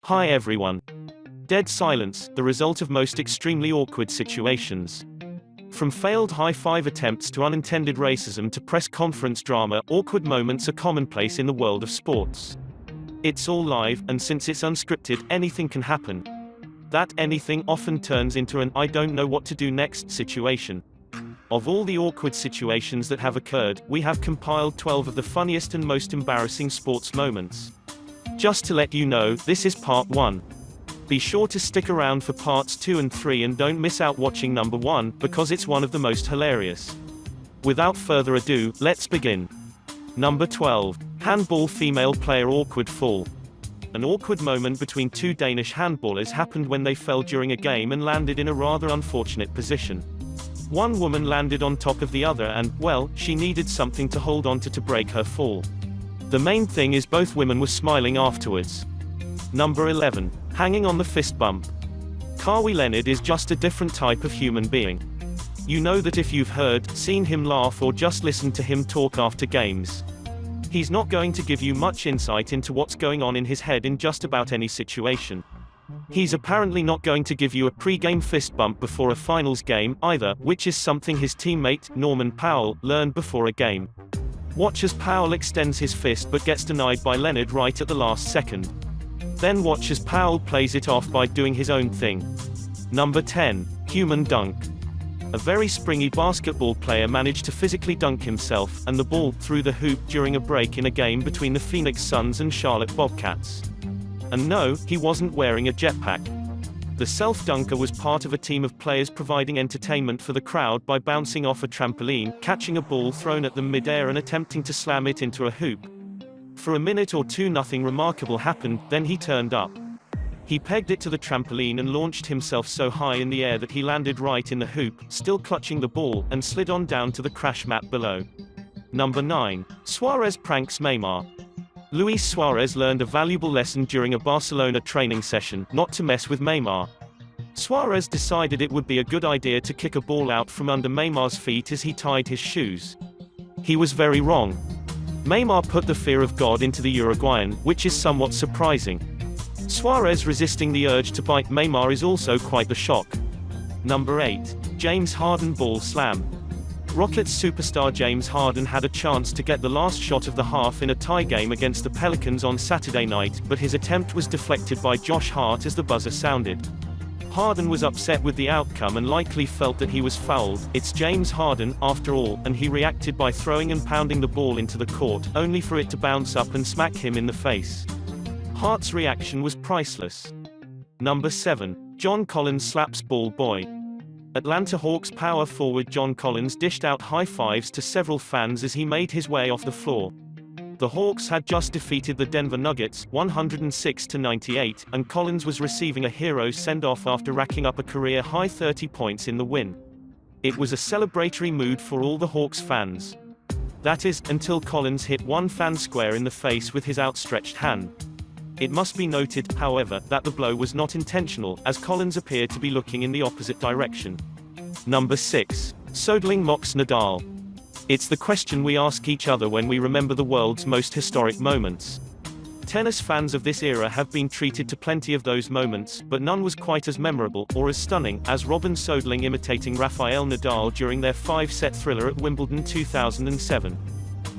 Hi everyone. Dead silence, the result of most extremely awkward situations. From failed high-five attempts to unintended racism to press conference drama, awkward moments are commonplace in the world of sports. It's all live, and since it's unscripted, anything can happen. That anything often turns into an "I don't know what to do next" situation. Of all the awkward situations that have occurred, we have compiled 12 of the funniest and most embarrassing sports moments. Just to let you know, this is part 1. Be sure to stick around for parts 2 and 3 and don't miss out watching number 1, because it's one of the most hilarious. Without further ado, let's begin. Number 12. Handball female player awkward fall. An awkward moment between two Danish handballers happened when they fell during a game and landed in a rather unfortunate position. One woman landed on top of the other and, well, she needed something to hold onto to break her fall. The main thing is both women were smiling afterwards. Number 11. Hanging on the fist bump. Kawhi Leonard is just a different type of human being. You know that if you've heard, seen him laugh or just listened to him talk after games. He's not going to give you much insight into what's going on in his head in just about any situation. He's apparently not going to give you a pre-game fist bump before a finals game, either, which is something his teammate, Norman Powell, learned before a game. Watch as Powell extends his fist but gets denied by Leonard right at the last second. Then watch as Powell plays it off by doing his own thing. Number 10. Human dunk. A very springy basketball player managed to physically dunk himself and the ball through the hoop during a break in a game between the Phoenix Suns and Charlotte Bobcats. And no, he wasn't wearing a jetpack. The self-dunker was part of a team of players providing entertainment for the crowd by bouncing off a trampoline, catching a ball thrown at them mid-air and attempting to slam it into a hoop. For a minute or two nothing remarkable happened, then he turned up. He pegged it to the trampoline and launched himself so high in the air that he landed right in the hoop, still clutching the ball, and slid on down to the crash mat below. Number 9. Suarez pranks Neymar. Luis Suarez learned a valuable lesson during a Barcelona training session, not to mess with Neymar. Suarez decided it would be a good idea to kick a ball out from under Neymar's feet as he tied his shoes. He was very wrong. Neymar put the fear of God into the Uruguayan, which is somewhat surprising. Suarez resisting the urge to bite Neymar is also quite the shock. Number 8. James Harden ball slam. Rockets superstar James Harden had a chance to get the last shot of the half in a tie game against the Pelicans on Saturday night, but his attempt was deflected by Josh Hart as the buzzer sounded. Harden was upset with the outcome and likely felt that he was fouled. It's James Harden, after all, and he reacted by throwing and pounding the ball into the court, only for it to bounce up and smack him in the face. Hart's reaction was priceless. Number 7. John Collins slaps ball boy. Atlanta Hawks power forward John Collins dished out high fives to several fans as he made his way off the floor. The Hawks had just defeated the Denver Nuggets, 106-98, and Collins was receiving a hero send-off after racking up a career-high 30 points in the win. It was a celebratory mood for all the Hawks fans. That is, until Collins hit one fan square in the face with his outstretched hand. It must be noted, however, that the blow was not intentional, as Collins appeared to be looking in the opposite direction. Number 6. Sodling mocks Nadal. It's the question we ask each other when we remember the world's most historic moments. Tennis fans of this era have been treated to plenty of those moments, but none was quite as memorable, or as stunning, as Robin Sodling imitating Rafael Nadal during their 5-set thriller at Wimbledon 2007.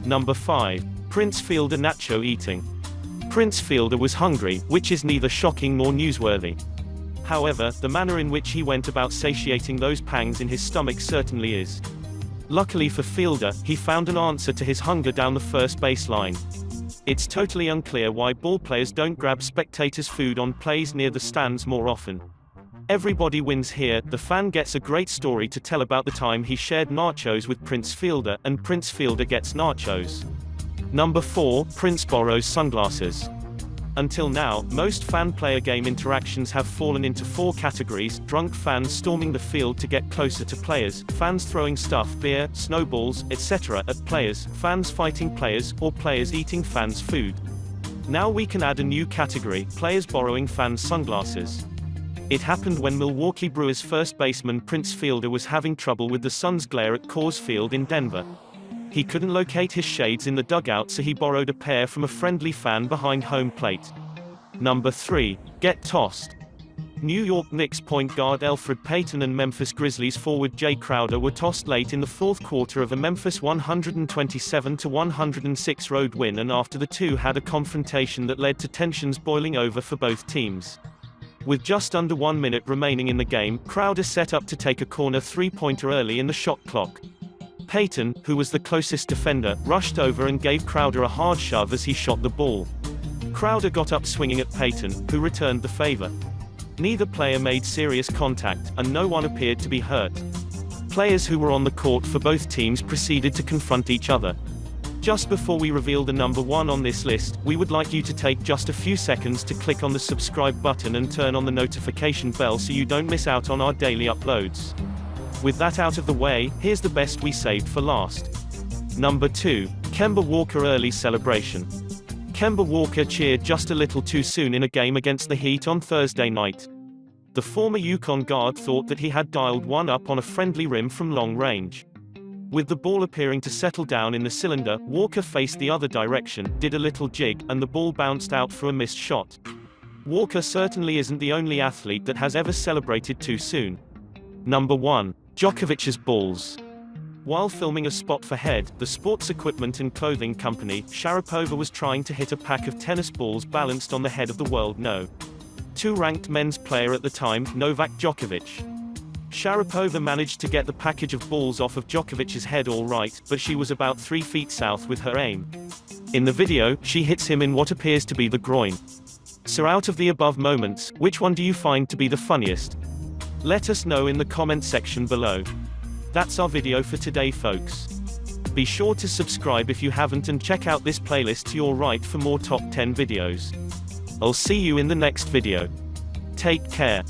Number 5. Prince Fielder nacho eating. Prince Fielder was hungry, which is neither shocking nor newsworthy. However, the manner in which he went about satiating those pangs in his stomach certainly is. Luckily for Fielder, he found an answer to his hunger down the first baseline. It's totally unclear why ballplayers don't grab spectators' food on plays near the stands more often. Everybody wins here. The fan gets a great story to tell about the time he shared nachos with Prince Fielder, and Prince Fielder gets nachos. Number 4. Prince borrows sunglasses. Until now, most fan-player game interactions have fallen into 4 categories: drunk fans storming the field to get closer to players, fans throwing stuff, beer, snowballs, etc. at players, fans fighting players, or players eating fans' food. Now we can add a new category: players borrowing fans' sunglasses. It happened when Milwaukee Brewers first baseman Prince Fielder was having trouble with the sun's glare at Coors Field in Denver. He couldn't locate his shades in the dugout, so he borrowed a pair from a friendly fan behind home plate. Number 3. Get tossed. New York Knicks point guard Elfrid Payton and Memphis Grizzlies forward Jae Crowder were tossed late in the fourth quarter of a Memphis 127-106 road win, and after the two had a confrontation that led to tensions boiling over for both teams. With just under 1 minute remaining in the game, Crowder set up to take a corner three-pointer early in the shot clock. Payton, who was the closest defender, rushed over and gave Crowder a hard shove as he shot the ball. Crowder got up swinging at Payton, who returned the favor. Neither player made serious contact, and no one appeared to be hurt. Players who were on the court for both teams proceeded to confront each other. Just before we reveal the number 1 on this list, we would like you to take just a few seconds to click on the subscribe button and turn on the notification bell so you don't miss out on our daily uploads. With that out of the way, here's the best we saved for last. Number 2. Kemba Walker early celebration. Kemba Walker cheered just a little too soon in a game against the Heat on Thursday night. The former UConn guard thought that he had dialed one up on a friendly rim from long range. With the ball appearing to settle down in the cylinder, Walker faced the other direction, did a little jig, and the ball bounced out for a missed shot. Walker certainly isn't the only athlete that has ever celebrated too soon. Number 1. Djokovic's balls. While filming a spot for Head, the sports equipment and clothing company, Sharapova was trying to hit a pack of tennis balls balanced on the head of the world No. 2 ranked men's player at the time, Novak Djokovic. Sharapova managed to get the package of balls off of Djokovic's head all right, but she was about 3 feet south with her aim. In the video, she hits him in what appears to be the groin. So out of the above moments, which one do you find to be the funniest? Let us know in the comment section below. That's our video for today, folks. Be sure to subscribe if you haven't and check out this playlist to your right for more top 10 videos. I'll see you in the next video. Take care.